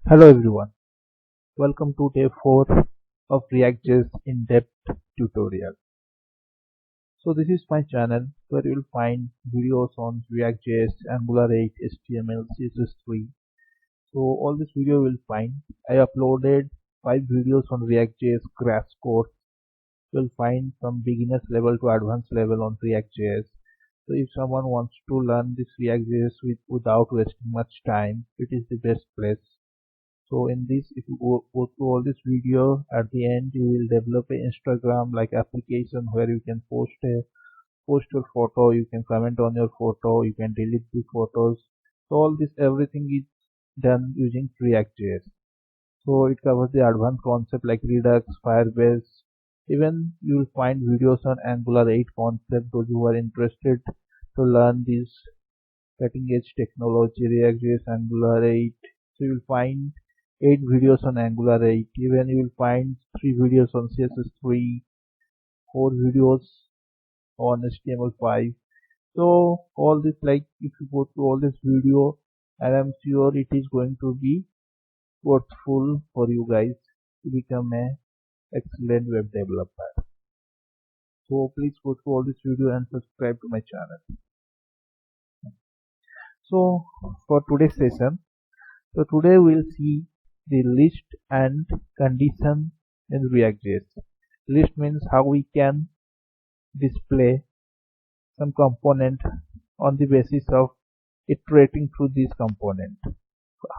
Hello everyone, welcome to day 4 of React.js in-depth tutorial. So this is my channel where you will find videos on React.js, Angular 8, HTML, CSS3. So all this video you will find. I uploaded 5 videos on React.js crash course. You will find from beginners level to advanced level on React.js. So if someone wants to learn this React.js without wasting much time, it is the best place. So in this, if you go through all this video, at the end you will develop a Instagram like application where you can post your photo, you can comment on your photo, you can delete the photos. So all this everything is done using React.js. So it covers the advanced concept like Redux, Firebase. Even you will find videos on Angular 8 concept. Those who are interested to learn this cutting edge technology, React.js, Angular 8. So you will find 8 videos on Angular 8. Even you will find 3 videos on CSS3, 4 videos on HTML5. So all this, like if you go through all this video, and I'm sure it is going to be worthful for you guys to become a excellent web developer. So please go through all this video and subscribe to my channel. So for today's session, today we'll see the list and condition in React.js. List means how we can display some component on the basis of iterating through this component.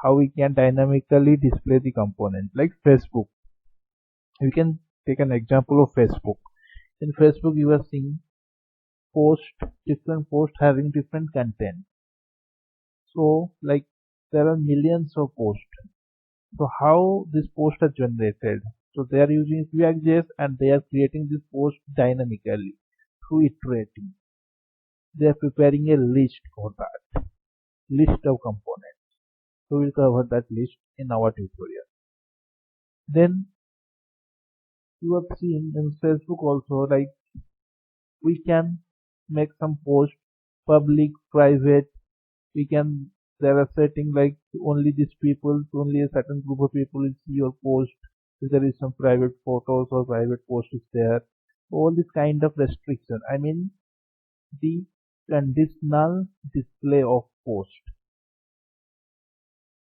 How we can dynamically display the component, like Facebook. We can take an example of Facebook. In Facebook you are seeing different posts having different content. So like there are millions of posts. So how this post are generated? So they are using React.js and they are creating this post dynamically through iterating. They are preparing a list for that, list of components. So we'll cover that list in our tutorial. Then you have seen in Facebook also, like we can make some post public, private. There are settings like only only a certain group of people will see your post. If there is some private photos or private post is there, all this kind of restriction. I mean the conditional display of post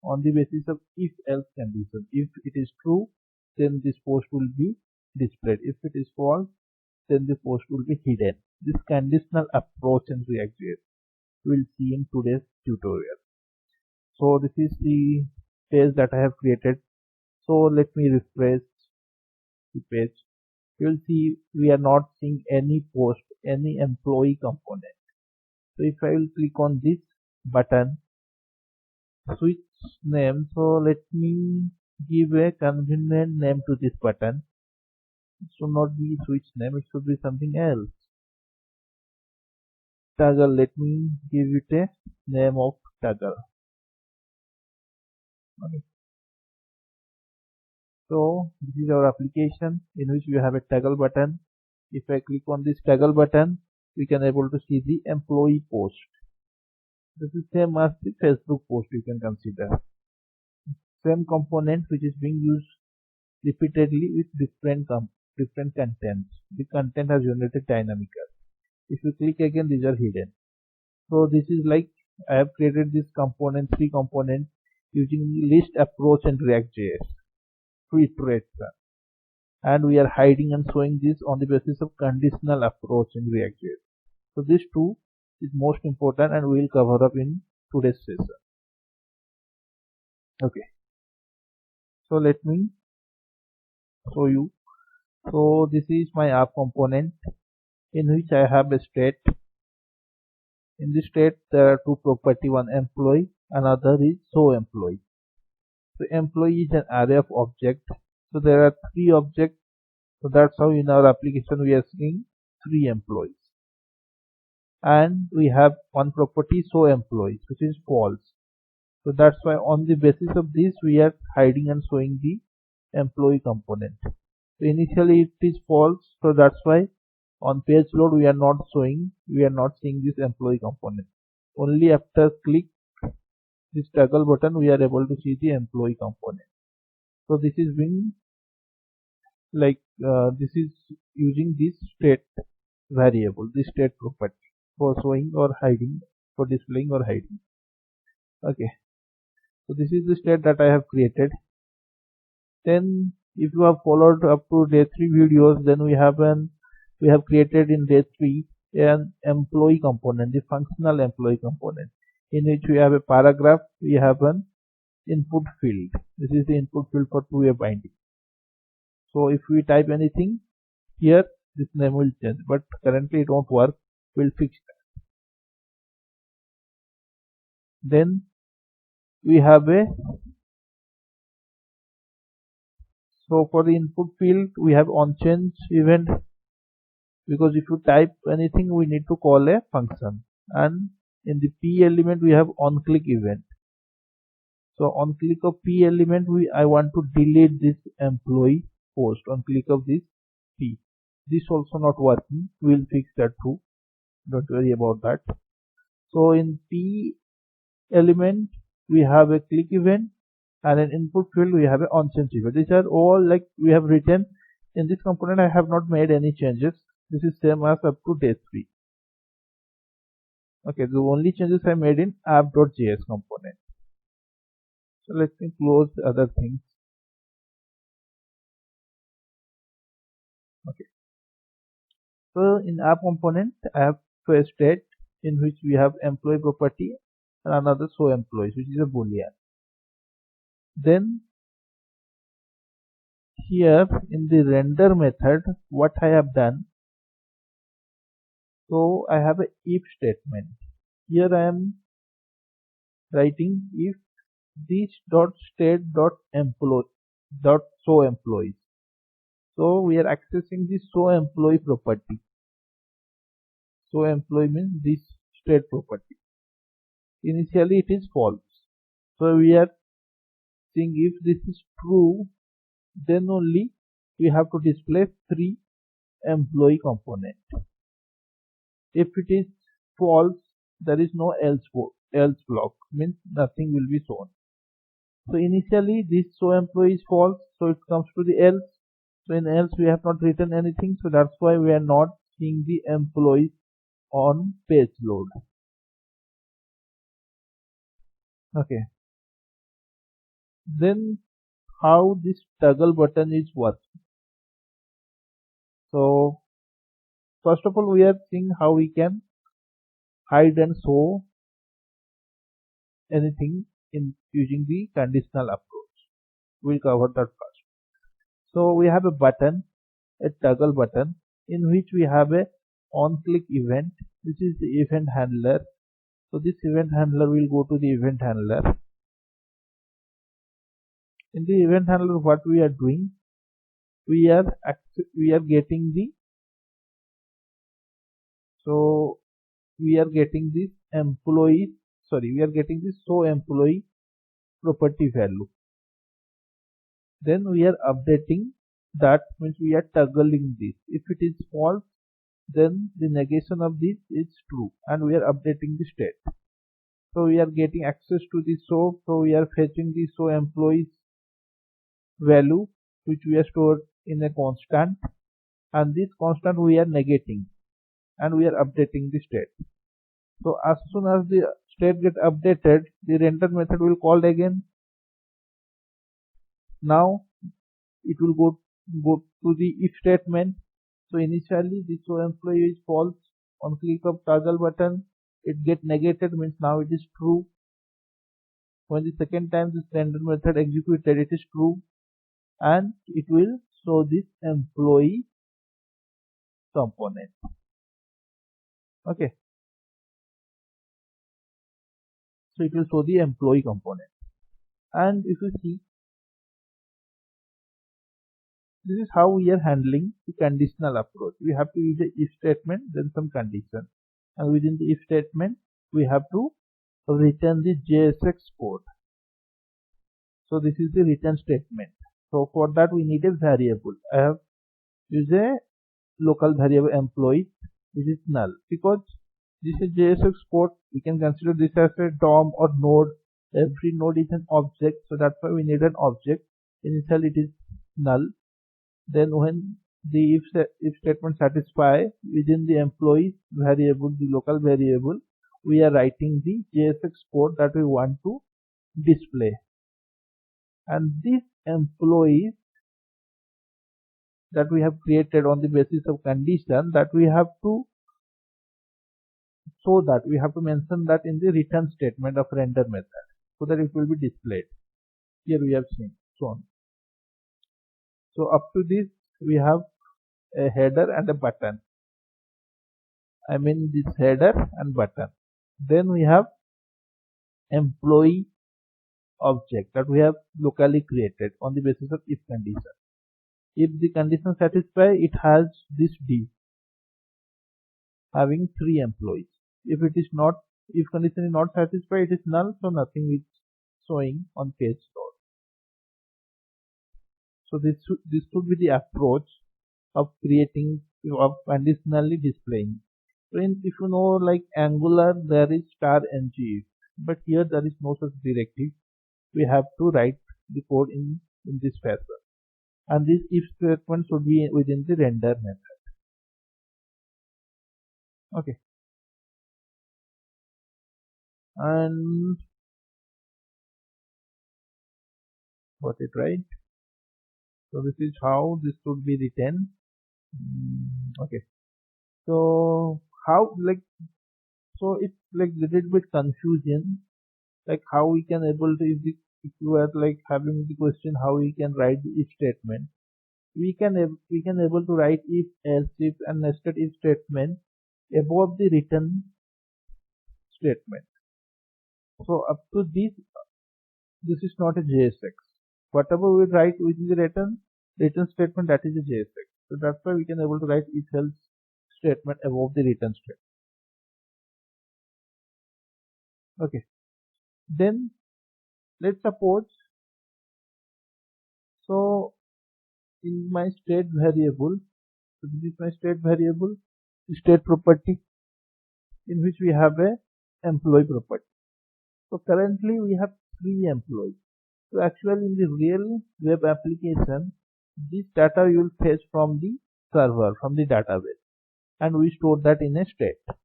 on the basis of if else condition. If it is true, then this post will be displayed. If it is false, then the post will be hidden. This conditional approach in React.js we'll see in today's tutorial. So this is the page that I have created. So let me refresh the page. You will see we are not seeing any post, any employee component. So if I will click on this button, switch name. So let me give a convenient name to this button. It should not be switch name, it should be something else. Toggle, let me give it a name of toggle. Okay. So this is our application in which we have a toggle button. If I click on this toggle button, we can able to see the employee post. This is same as the Facebook post, you can consider. Same component which is being used repeatedly with different contents. The content are generated dynamically. If you click again, these are hidden. So this is like I have created this component, 3 components using list approach and React.js to iterate them. And we are hiding and showing this on the basis of conditional approach in React.js. So this 2 is most important and we will cover up in today's session. Okay. So let me show you. So this is my app component in which I have a state. In this state there are 2 property, one employee, another is show employee. So employee is an array of objects. So there are 3 objects. So that's how in our application we are seeing 3 employees. And we have one property show employees which is false. So that's why on the basis of this we are hiding and showing the employee component. So initially it is false, so that's why on page load we are not seeing this employee component. Only after click this toggle button, we are able to see the employee component. So this is being this is using this state variable, this state property for showing or hiding, for displaying or hiding. Okay, so this is the state that I have created. Then if you have followed up to day 3 videos, then we have created in day 3 an employee component, the functional employee component, in which we have a paragraph, we have an input field. This is the input field for two-way binding. So if we type anything here, this name will change, but currently it won't work. We'll fix that. Then we have so for the input field we have onChange event, because if you type anything we need to call a function, and in the P element we have onClick event. So on click of P element I want to delete this employee post on click of this P. This also not working, we'll fix that too, don't worry about that. So in P element we have a click event, and an input field we have a onChange event. These are all like we have written in this component. I have not made any changes. This is same as up to day 3. Okay, the only changes I made in app.js component. So let me close the other things. Okay, so in app component I have a state in which we have employee property and another show employees, which is a boolean. Then here in the render method what I have done, so I have a if statement. Here I am writing if this dot state dot employee dot show employees. So we are accessing the show employee property. So employee means this state property. Initially it is false. So we are seeing if this is true, then only we have to display 3 employee component. If it is false, there is no else block, means nothing will be shown. So initially this show employee is false, so it comes to the else. So in else we have not written anything, so that's why we are not seeing the employees on page load. Okay, then how this toggle button is working. So first of all we are seeing how we can hide and show anything in using the conditional approach. We'll cover that first. So we have a button, a toggle button, in which we have a onClick event. This is the event handler. So this event handler will go to the event handler. In the event handler what we are doing, we are getting the this employee, we are getting this show employee property value. Then we are updating that, means we are toggling this. If it is false, then the negation of this is true, and we are updating the state. So we are getting access to the show, so we are fetching the show employees value, which we are stored in a constant, and this constant we are negating, and we are updating the state. So as soon as the state get updated, the render method will call again. Now it will go to the if statement. So initially the show employee is false. On click of toggle button, it get negated, means now it is true. When the second time this render method executed, it is true, and it will show this employee component. Okay, so it will show the employee component. And if you see, this is how we are handling the conditional approach. We have to use the if statement, then some condition, and within the if statement we have to return the JSX code. So this is the return statement. So for that we need a variable. I have used a local variable employee. This is null, because this is JSX code. We can consider this as a DOM or node every node is an object, so that's why we need an object. Initially it is null. Then when the if statement satisfy within the employee variable, the local variable, we are writing the JSX code that we want to display. And these employees that we have created on the basis of condition, that we have to show that we have to mention that in the return statement of render method, so that it will be displayed. Here we have seen shown. So up to this we have a header and a button. I mean this header and button. Then we have employee object that we have locally created on the basis of if condition. If the condition satisfies, it has this div having 3 employees. If it is not, if condition is not satisfied, it is null, so nothing is showing on page load. So this should be the approach of creating, of conditionally displaying. So if you know, like Angular, there is *ng, but here there is no such directive. We have to write the code in this fashion, and this if statement should be within the render method. Okay, and got it right. So this is how this should be written. Okay, so how, like, so it's like little bit confusion, like how we can able to, if you are like having the question how we can write the if statement, we can able to write if, else if and nested if statement above the return statement. So up to this is not a JSX. Whatever we write within the return statement, that is a JSX. So that's why we can able to write if else statement above the return statement. Okay, then let's suppose, so in my state variable, so this is my state variable, state property, in which we have a employee property. So currently we have 3 employees. So actually in the real web application, this data you will fetch from the server, from the database, and we store that in a state.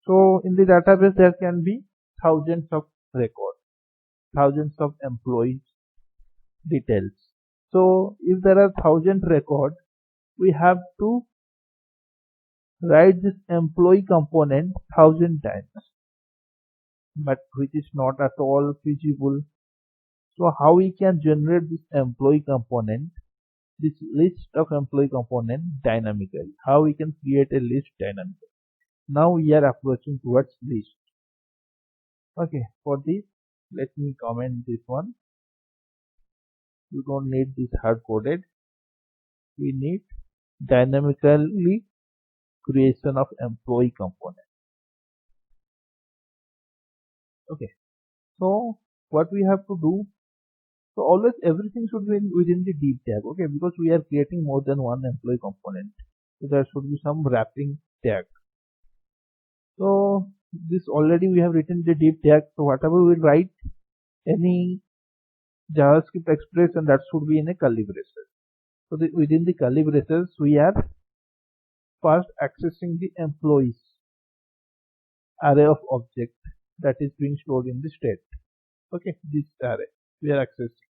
So in the database there can be thousands of records, thousands of employees details. So if there are 1000 records, we have to write this employee component 1000 times, but which is not at all feasible. So how we can generate this employee component, this list of employee component dynamically? How we can create a list dynamically? Now we are approaching towards list. Okay, for this let me comment this one. You don't need this hard coded. We need dynamically creation of employee component. Okay, so what we have to do, so always everything should be within the div tag. Okay, because we are creating more than one employee component, so there should be some wrapping tag. So this already we have written the div tag, so whatever we write, any JavaScript expression, that should be in a curly braces. So within the curly braces we are first accessing the employees array of object that is being stored in the state. Okay, this array we are accessing.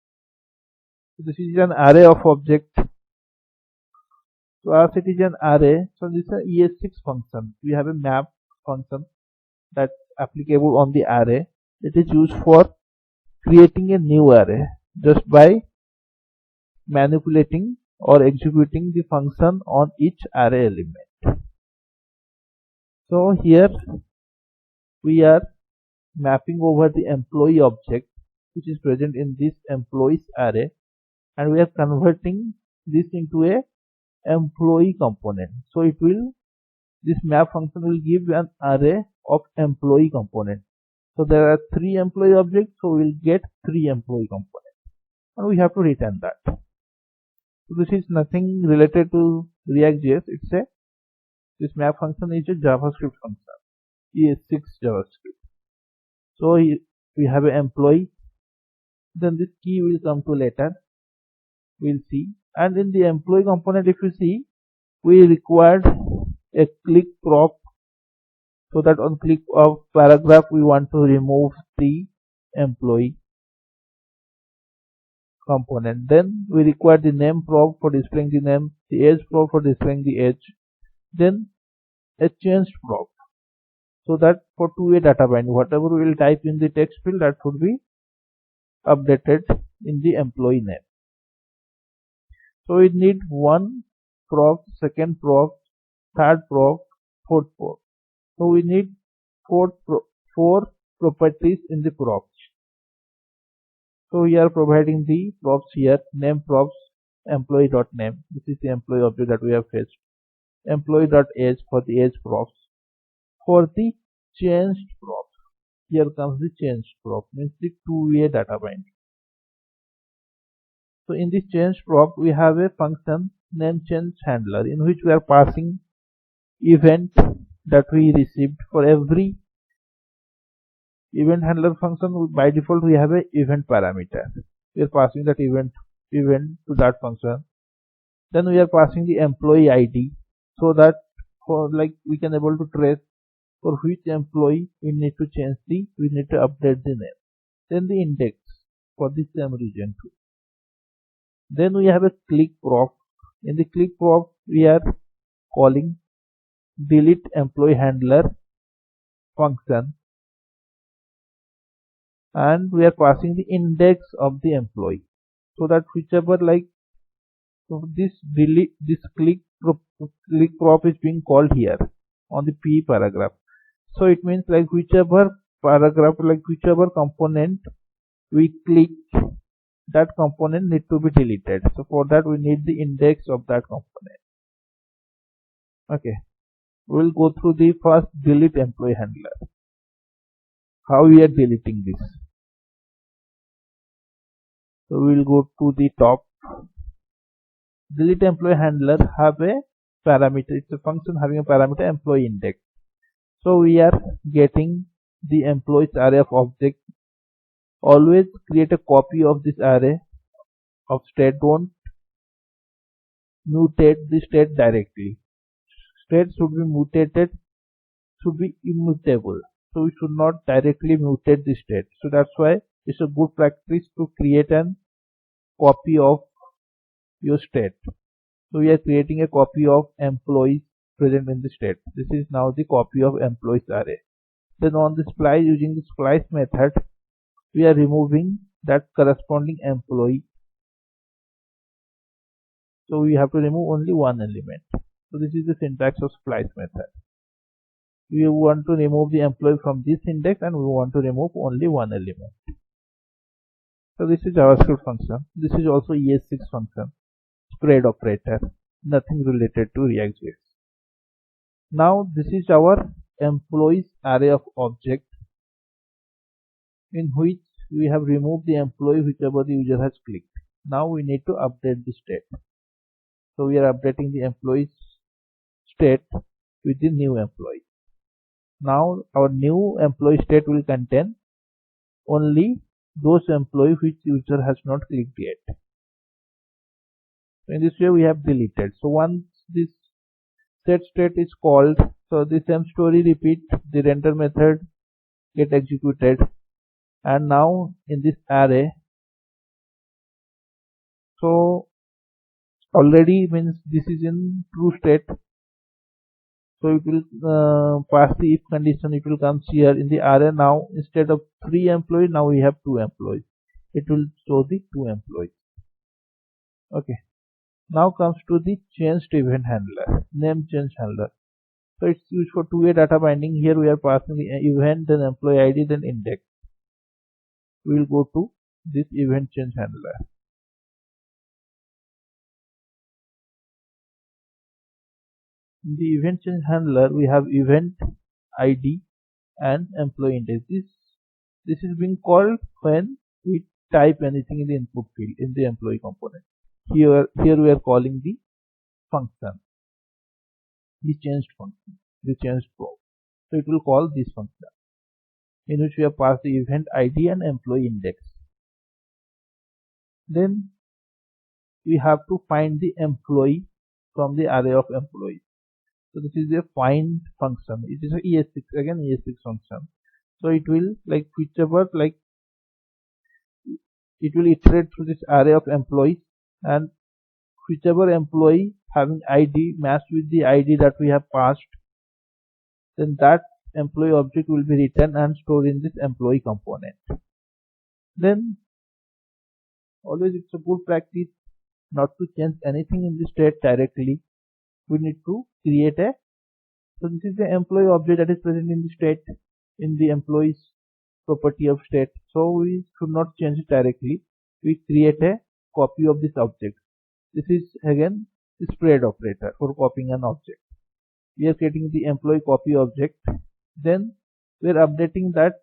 So this is an array of object. So as it is an array, so this is an ES6 function. We have a map function that's applicable on the array. It is used for creating a new array just by manipulating or executing the function on each array element. So here we are mapping over the employee object which is present in this employees array, and we are converting this into a employee component. So it will, this map function will give an array of employee component. So there are 3 employee objects, so we will get 3 employee components, and we have to return that. So this is nothing related to React.js. It's a, this map function is a JavaScript function, ES6 JavaScript. So we have an employee, then this key will come to later, we'll see. And in the employee component, if you see, we required a click prop, so that on click of paragraph we want to remove the employee component. Then we require the name prop for displaying the name, the age prop for displaying the age, then a change prop, so that for two-way data binding, whatever we will type in the text field, that should be updated in the employee name. So we need one prop, second prop, third prop, fourth prop. So we need four properties in the props. So we are providing the props here, name props, employee.name. This is the employee object that we have fetched. Employee.age for the age props. For the changed props, here comes the changed prop, means the two-way data binding. So in this change prop, we have a function name change handler, in which we are passing event that we received. For every event handler function, by default we have a event parameter. We are passing that event to that function. Then we are passing the employee ID, so that for we can able to trace for which employee we need to update the name. Then the index for the same region too. Then we have a click prop. In the click prop, we are calling delete employee handler function, and we are passing the index of the employee, so that whichever this click prop is being called here on the P paragraph. So it means whichever paragraph, whichever component we click, that component need to be deleted. So for that we need the index of that component. Okay, we will go through the first delete employee handler. How we are deleting this? So we will go to the top. Delete employee handler have a parameter. It's a function having a parameter employee index. So we are getting the employees array of object. Always create a copy of this array of state. Don't mutate the state directly. State should be mutated, should be immutable. So we should not directly mutate the state. So that's why it's a good practice to create a copy of your state. So we are creating a copy of employees present in the state. This is now the copy of employees array. Then on the splice, using the splice method, we are removing that corresponding employee. So we have to remove only one element. So this is the syntax of splice method. We want to remove the employee from this index, and we want to remove only one element. So this is JavaScript function. This is also ES6 function, spread operator, nothing related to React.js. Now this is our employees array of object, in which we have removed the employee whichever the user has clicked. Now we need to update the state. So we are updating the employees state with the new employee. Now our new employee state will contain only those employees which user has not clicked yet. So in this way we have deleted. So once this set state is called, so the same story repeat, the render method get executed, and now in this array, so already means this is in true state. So it will pass the if condition. It will come here in the array. Now instead of 3 employees, now we have 2 employees. It will show the 2 employees. Okay. Now comes to the changed event handler, name change handler. So it's used for two-way data binding. Here we are passing the event, then employee ID, then index. We will go to this event change handler. In the event change handler, we have event ID and employee index. This is being called when we type anything in the input field in the employee component. Here we are calling the function, the changed function, the changed probe. So it will call this function. in which we have passed the event ID and employee index. Then we have to find the employee from the array of employees. So this is a find function. It is a ES6, again ES6 function. So it will whichever it will iterate through this array of employees, and whichever employee having ID matched with the ID that we have passed, then that employee object will be written and stored in this employee component. Then always it's a good practice not to change anything in the state directly. We need to create a, so this is the employee object that is present in the state, in the employees property of state. So we should not change it directly. We create a copy of this object. This is again the spread operator for copying an object. We are creating the employee copy object. Then we are updating that.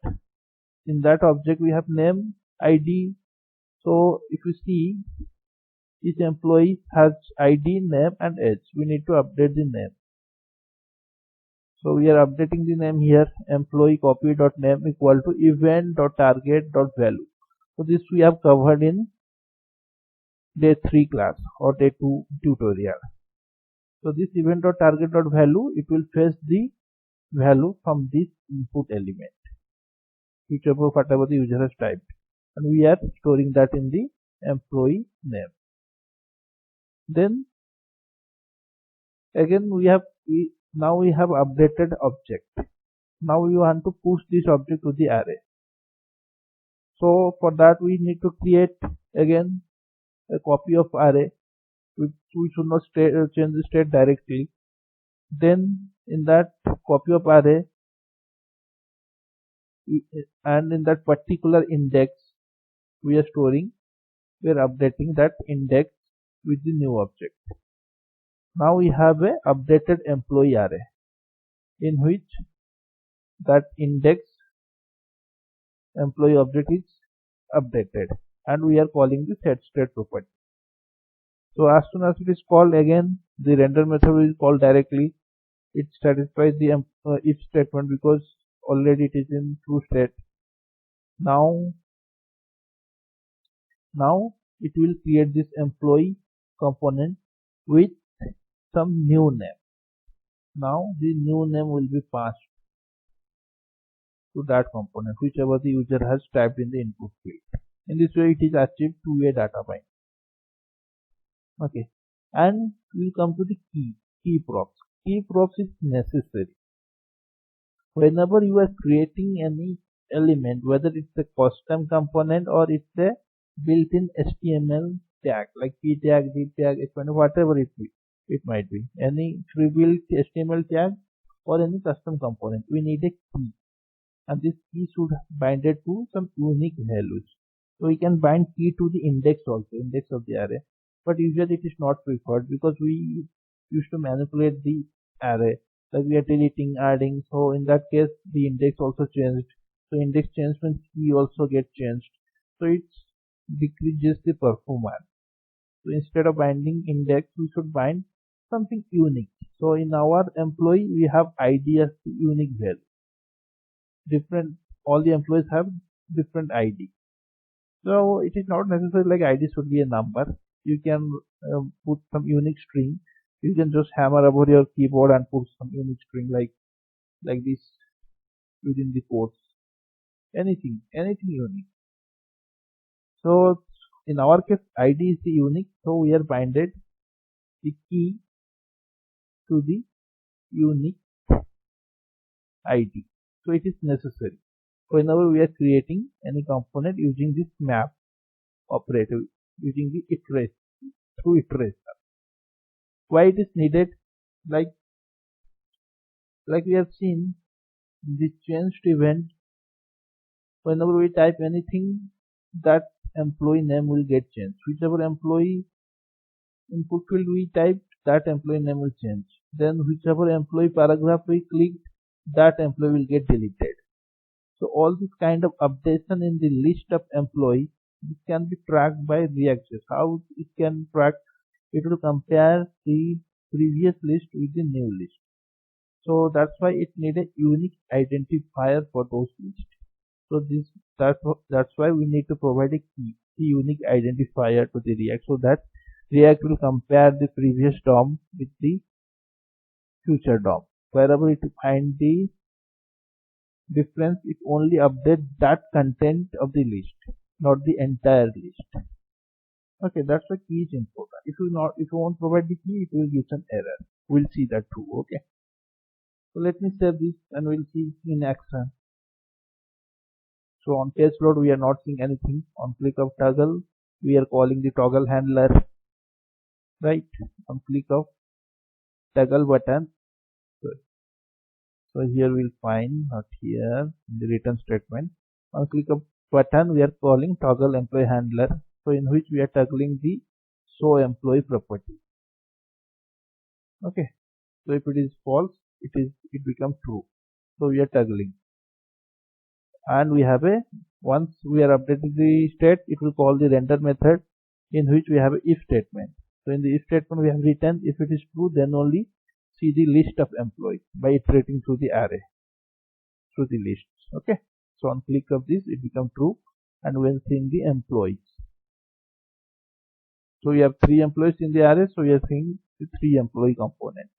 In that object we have name, ID. So if you see, each employee has ID, name and age. We need to update the name. So we are updating the name here, employee copy.name equal to event.target.value. So this we have covered in day 3 class or day 2 tutorial. So this event.target.value, it will fetch the value from this input element, whatever the user has typed, and we are storing that in the employee name. Then again now we have updated object. Now we want to push this object to the array. So for that we need to create again a copy of array. We should not change the state directly. Then in that copy of array and in that particular index we are updating that index with the new object. Now we have a updated employee array in which that index employee object is updated, and we are calling the setState property. So as soon as it is called, again the render method will call directly. It satisfies the if statement because already it is in true state. Now it will create this employee component with some new name. Now the new name will be passed to that component, whichever the user has typed in the input field. In this way it is achieved two-way data binding. Okay, and we will come to the key props. Key props is necessary whenever you are creating any element, whether it's a custom component or it's a built-in HTML tag like p tag, div tag, whatever it might be, any pre-built HTML tag or any custom component. We need a key, and this key should bind it to some unique values. So we can bind key to the index also, index of the array, but usually it is not preferred because we used to manipulate the array, like we are deleting, adding. So in that case the index also changed. So index changed means key also get changed. So it decreases the performance. So instead of binding index, we should bind something unique. So in our employee we have ID as the unique value. All the employees have different ID. So it is not necessary like ID should be a number. You can put some unique string. You can just hammer over your keyboard and put some unique string like this within the quotes. Anything unique. So in our case ID is the unique, so we are binded the key to the unique ID. So it is necessary whenever we are creating any component using this map operator, using the iteration. Why it is needed? Like we have seen the changed event, whenever we type anything, that employee name will get changed. Whichever employee input field we type, that employee name will change. Then whichever employee paragraph we click, that employee will get deleted. So all this kind of updation in the list of employee, this can be tracked by React.js. How it can track? It will compare the previous list with the new list. So that's why it needs a unique identifier for those lists. So that's why we need to provide a key unique identifier to the React, so that React will compare the previous DOM with the future DOM. Wherever it find the difference, it only updates that content of the list, not the entire list. Okay, that's the key is important. If you won't provide the key, it will give an error. We'll see that too. Okay. So let me save this and we'll see in action. So on page load we are not seeing anything. On click of toggle, we are calling the toggle handler. Right. On click of toggle button. So here we'll find not here in the return statement. On click of button we are calling toggle employee handler. So in which we are toggling the show employee property. Okay. So if it is false, it becomes true. So we are toggling. And we have once we are updating the state, it will call the render method in which we have a if statement. So in the if statement we have written if it is true, then only see the list of employees by iterating through the array, through the lists. Okay. So on click of this, it becomes true, and when seeing the employees. So we have 3 employees in the array, so we are seeing the 3 employee component.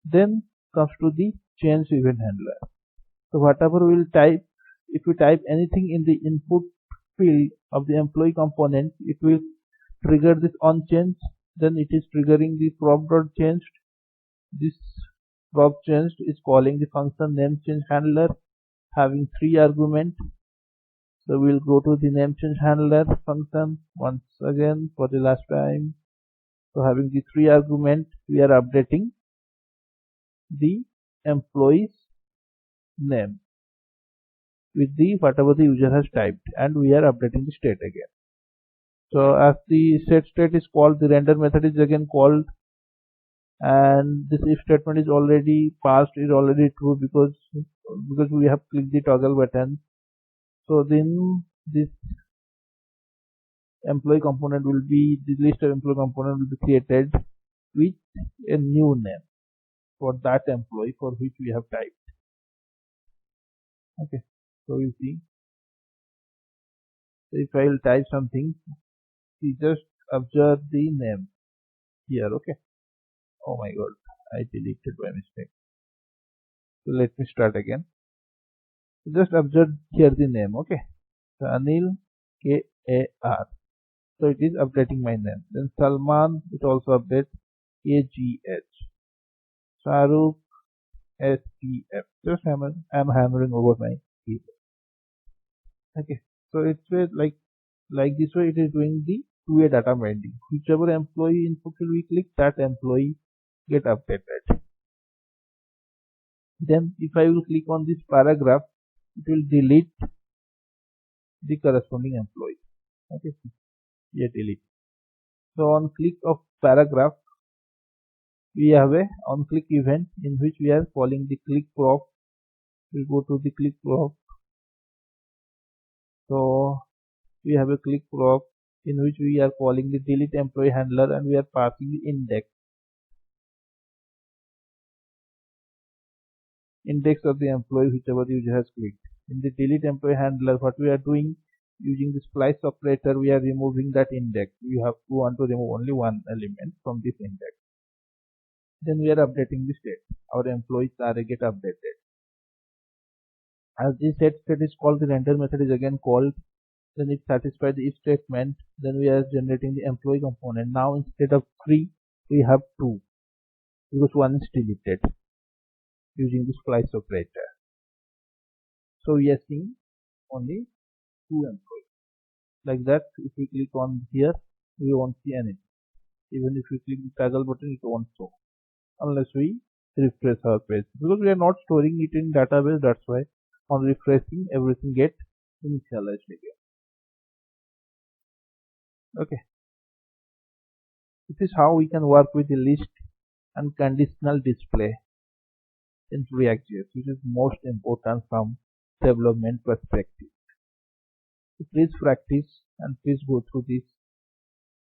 Then comes to the change event handler. So whatever we will type, if we type anything in the input field of the employee component, it will trigger this on change. Then it is triggering the prop.changed. This prop changed is calling the function name change handler having 3 arguments. So we'll go to the name change handler function once again for the last time. So having the 3 arguments, we are updating the employee's name with the whatever the user has typed, and we are updating the state again. So as the set state is called, the render method is again called, and this if statement is already passed, is already true because we have clicked the toggle button. So then this employee component will be, the list of employee component will be created with a new name for that employee for which we have typed. Okay, so you see, so if I will type something, you just observe the name here. Okay. Oh my god, I deleted by mistake. So let me start again. Just observe here the name. Okay. So Anil KAR. So it is updating my name. Then Salman, it also updates AGH. Shahrukh SPF. Just I'm hammering over my keyboard. Okay. So it's like this way it is doing the two-way data binding. Whichever employee input will we click, that employee get updated. Then if I will click on this paragraph, it will delete the corresponding employee. Okay. Yeah, delete. So on click of paragraph, we have a on click event in which we are calling the click prop. We go to the click prop. So we have a click prop in which we are calling the delete employee handler, and we are passing the index of the employee whichever the user has clicked. In the delete employee handler, what we are doing, using the splice operator, we are removing that index. We want to remove only one element from this index. Then we are updating the state. Our employees are get updated. As the set state is called, the render method is again called. Then it satisfies the if statement. Then we are generating the employee component. Now instead of 3, we have 2 because 1 is deleted using the splice operator. So we are seeing only 2 employees. Like that, if we click on here, we won't see anything. Even if we click the toggle button, it won't show unless we refresh our page, because we are not storing it in database. That's why on refreshing, everything gets initialized again. Okay, this is how we can work with the list and conditional display in React.js, which is most important from development perspective. So please practice and please go through this.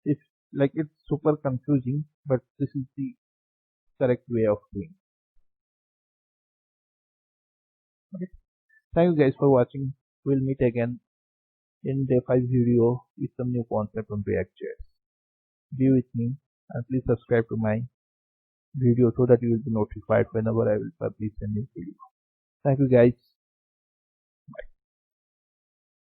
If it's super confusing, but this is the correct way of doing. Okay. Thank you guys for watching. We'll meet again in day 5 video with some new concept on React.js. Be with me and please subscribe to my video so that you will be notified whenever I will publish a new video. Thank you guys.